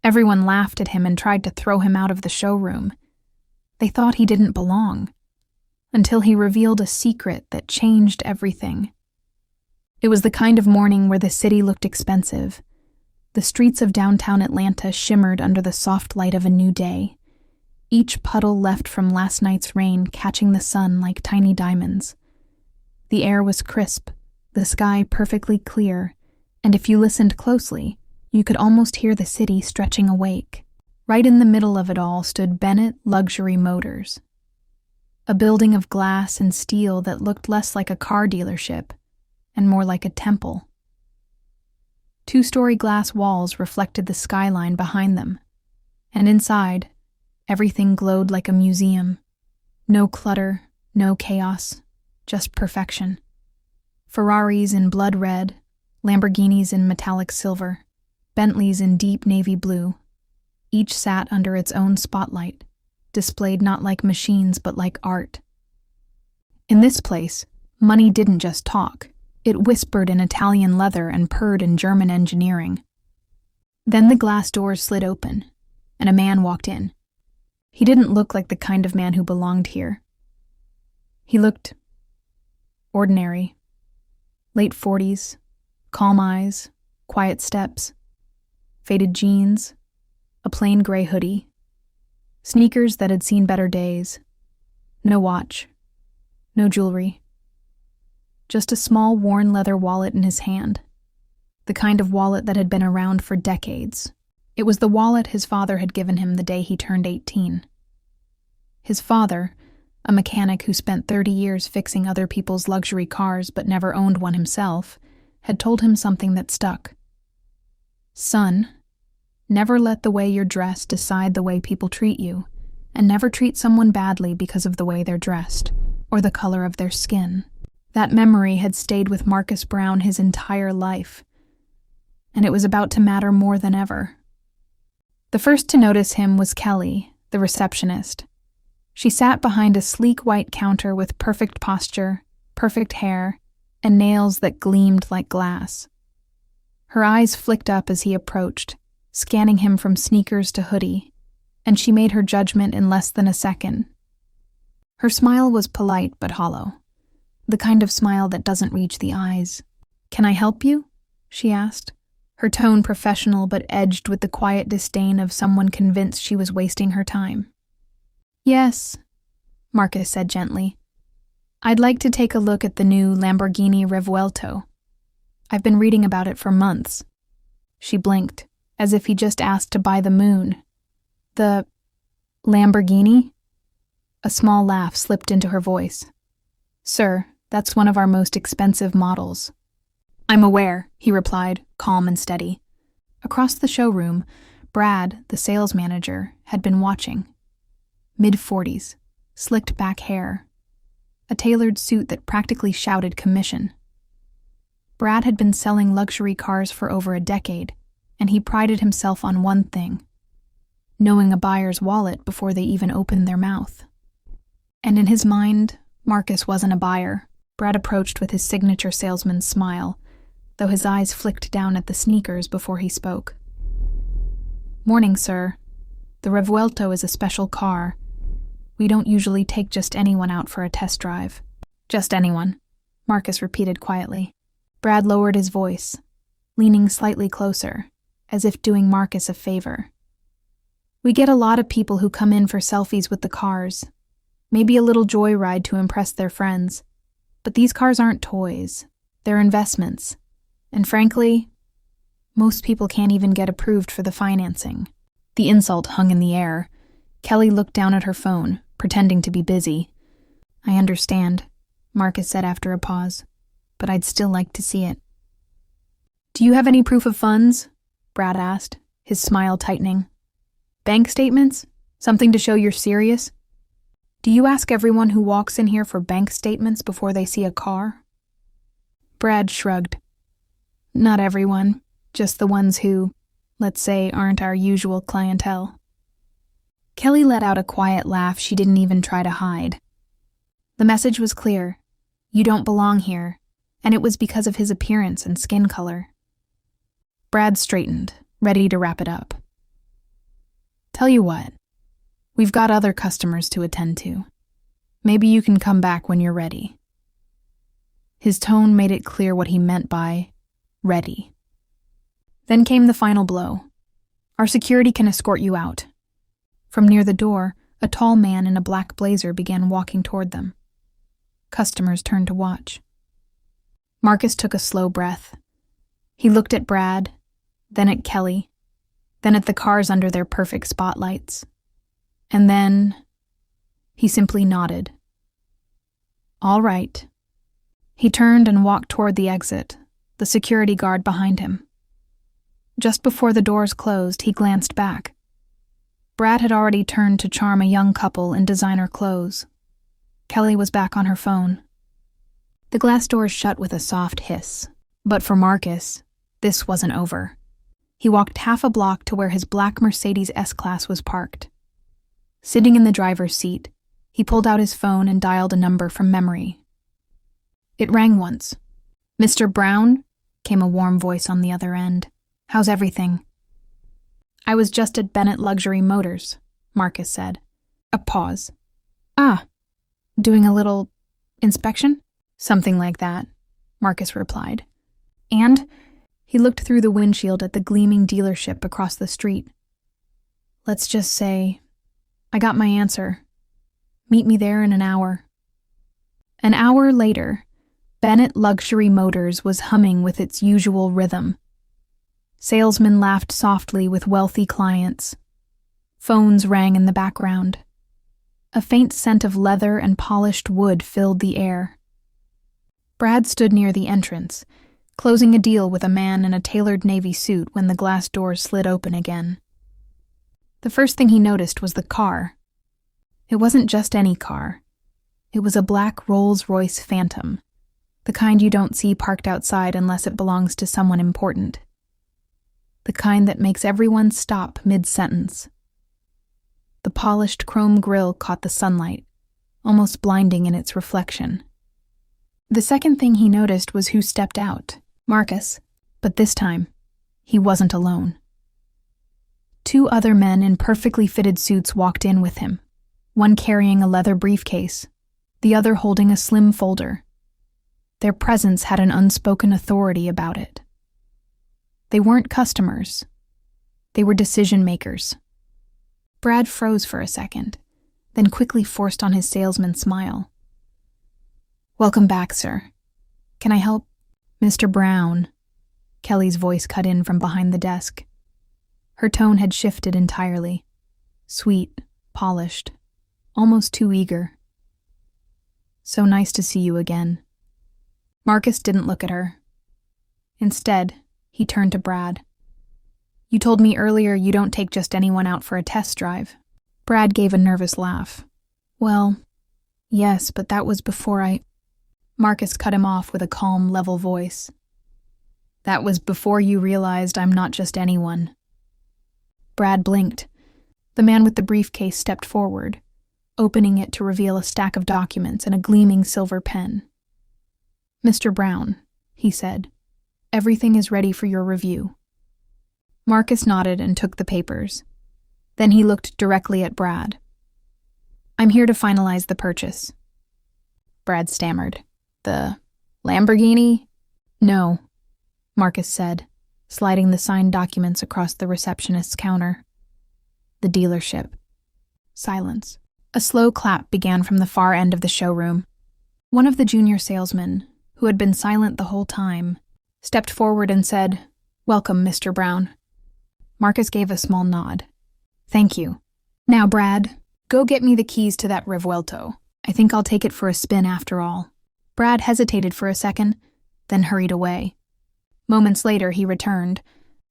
Everyone laughed at him and tried to throw him out of the showroom. They thought he didn't belong, until he revealed a secret that changed everything. It was the kind of morning where the city looked expensive. The streets of downtown Atlanta shimmered under the soft light of a new day, each puddle left from last night's rain catching the sun like tiny diamonds. The air was crisp, the sky perfectly clear, and if you listened closely, you could almost hear the city stretching awake. Right in the middle of it all stood Bennett Luxury Motors, a building of glass and steel that looked less like a car dealership and more like a temple. 2-story glass walls reflected the skyline behind them, and inside, everything glowed like a museum. No clutter, no chaos, just perfection. Ferraris in blood red, Lamborghinis in metallic silver, Bentleys in deep navy blue. Each sat under its own spotlight, displayed not like machines but like art. In this place, money didn't just talk. It whispered in Italian leather and purred in German engineering. Then the glass doors slid open, and a man walked in. He didn't look like the kind of man who belonged here. He looked ordinary. Late 40s, calm eyes, quiet steps, faded jeans, a plain gray hoodie, sneakers that had seen better days, no watch, no jewelry. Just a small worn leather wallet in his hand, the kind of wallet that had been around for decades. It was the wallet his father had given him the day he turned 18. His father, a mechanic who spent 30 years fixing other people's luxury cars but never owned one himself, had told him something that stuck. Son, never let the way you're dressed decide the way people treat you, and never treat someone badly because of the way they're dressed or the color of their skin. That memory had stayed with Marcus Brown his entire life, and it was about to matter more than ever. The first to notice him was Kelly, the receptionist. She sat behind a sleek white counter with perfect posture, perfect hair, and nails that gleamed like glass. Her eyes flicked up as he approached, scanning him from sneakers to hoodie, and she made her judgment in less than a second. Her smile was polite but hollow, the kind of smile that doesn't reach the eyes. "Can I help you?" she asked, her tone professional but edged with the quiet disdain of someone convinced she was wasting her time. "Yes," Marcus said gently. "I'd like to take a look at the new Lamborghini Revuelto. I've been reading about it for months." She blinked, as if he just asked to buy the moon. "The Lamborghini?" A small laugh slipped into her voice. "Sir, that's one of our most expensive models." "I'm aware," he replied, calm and steady. Across the showroom, Brad, the sales manager, had been watching. Mid-40s, slicked back hair, a tailored suit that practically shouted commission. Brad had been selling luxury cars for over a decade, and he prided himself on one thing: knowing a buyer's wallet before they even opened their mouth. And in his mind, Marcus wasn't a buyer. Brad approached with his signature salesman's smile, though his eyes flicked down at the sneakers before he spoke. "Morning, sir. The Revuelto is a special car. We don't usually take just anyone out for a test drive." "Just anyone," Marcus repeated quietly. Brad lowered his voice, leaning slightly closer, as if doing Marcus a favor. "We get a lot of people who come in for selfies with the cars, maybe a little joyride to impress their friends. But these cars aren't toys. They're investments. And frankly, most people can't even get approved for the financing." The insult hung in the air. Kelly looked down at her phone, pretending to be busy. "I understand," Marcus said after a pause, "but I'd still like to see it." "Do you have any proof of funds?" Brad asked, his smile tightening. "Bank statements? Something to show you're serious? Do you ask everyone who walks in here for bank statements before they see a car?" Brad shrugged. "Not everyone, just the ones who, let's say, aren't our usual clientele." Kelly let out a quiet laugh she didn't even try to hide. The message was clear: you don't belong here, and it was because of his appearance and skin color. Brad straightened, ready to wrap it up. Tell you what, we've got other customers to attend to. Maybe you can come back when you're ready. His tone made it clear what he meant by ready. Then came the final blow. Our security can escort you out. From near the door, a tall man in a black blazer began walking toward them. Customers turned to watch. Marcus took a slow breath. He looked at Brad, then at Kelly, then at the cars under their perfect spotlights. And then he simply nodded. All right. He turned and walked toward the exit, the security guard behind him. Just before the doors closed, he glanced back. Brad had already turned to charm a young couple in designer clothes. Kelly was back on her phone. The glass doors shut with a soft hiss. But for Marcus, this wasn't over. He walked half a block to where his black Mercedes S-Class was parked. Sitting in the driver's seat, he pulled out his phone and dialed a number from memory. It rang once. "Mr. Brown?" came a warm voice on the other end. "How's everything?" "I was just at Bennett Luxury Motors," Marcus said. A pause. "Ah, doing a little inspection?" "Something like that," Marcus replied. And he looked through the windshield at the gleaming dealership across the street. "Let's just say, I got my answer. Meet me there in an hour." An hour later, Bennett Luxury Motors was humming with its usual rhythm. Salesmen laughed softly with wealthy clients. Phones rang in the background. A faint scent of leather and polished wood filled the air. Brad stood near the entrance, closing a deal with a man in a tailored navy suit when the glass doors slid open again. The first thing he noticed was the car. It wasn't just any car. It was a black Rolls-Royce Phantom, the kind you don't see parked outside unless it belongs to someone important. The kind that makes everyone stop mid-sentence. The polished chrome grille caught the sunlight, almost blinding in its reflection. The second thing he noticed was who stepped out. Marcus. But this time, he wasn't alone. Two other men in perfectly fitted suits walked in with him, one carrying a leather briefcase, the other holding a slim folder. Their presence had an unspoken authority about it. They weren't customers. They were decision-makers. Brad froze for a second, then quickly forced on his salesman's smile. "Welcome back, sir. Can I help?" "Mr. Brown," Kelly's voice cut in from behind the desk. Her tone had shifted entirely. Sweet, polished, almost too eager. "So nice to see you again." Marcus didn't look at her. Instead, he turned to Brad. "You told me earlier you don't take just anyone out for a test drive." Brad gave a nervous laugh. "Well, yes, but that was before I—" Marcus cut him off with a calm, level voice. "That was before you realized I'm not just anyone." Brad blinked. The man with the briefcase stepped forward, opening it to reveal a stack of documents and a gleaming silver pen. "Mr. Brown," he said, "everything is ready for your review." Marcus nodded and took the papers. Then he looked directly at Brad. "I'm here to finalize the purchase." Brad stammered. "The Lamborghini?" "No," Marcus said, sliding the signed documents across the receptionist's counter. "The dealership." Silence. A slow clap began from the far end of the showroom. One of the junior salesmen, who had been silent the whole time, stepped forward and said, "Welcome, Mr. Brown." Marcus gave a small nod. "Thank you. Now, Brad, go get me the keys to that Revuelto. I think I'll take it for a spin after all." Brad hesitated for a second, then hurried away. Moments later, he returned,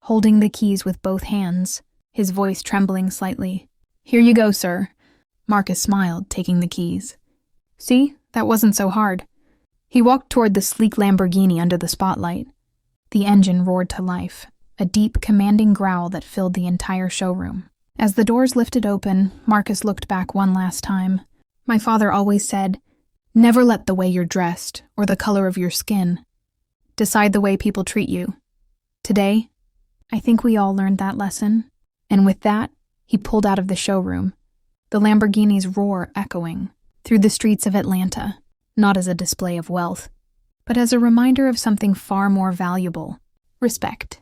holding the keys with both hands, his voice trembling slightly. "Here you go, sir." Marcus smiled, taking the keys. "See, that wasn't so hard." He walked toward the sleek Lamborghini under the spotlight. The engine roared to life, a deep, commanding growl that filled the entire showroom. As the doors lifted open, Marcus looked back one last time. "My father always said, never let the way you're dressed or the color of your skin decide the way people treat you. Today, I think we all learned that lesson, and with that, He pulled out of the showroom, the Lamborghini's roar echoing through the streets of Atlanta, not as a display of wealth, but as a reminder of something far more valuable: respect.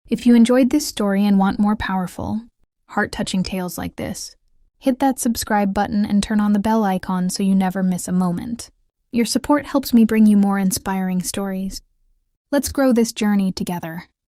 If you enjoyed this story and want more powerful, heart-touching tales like this, hit that subscribe button and turn on the bell icon so you never miss a moment. Your support helps me bring you more inspiring stories. Let's grow this journey together.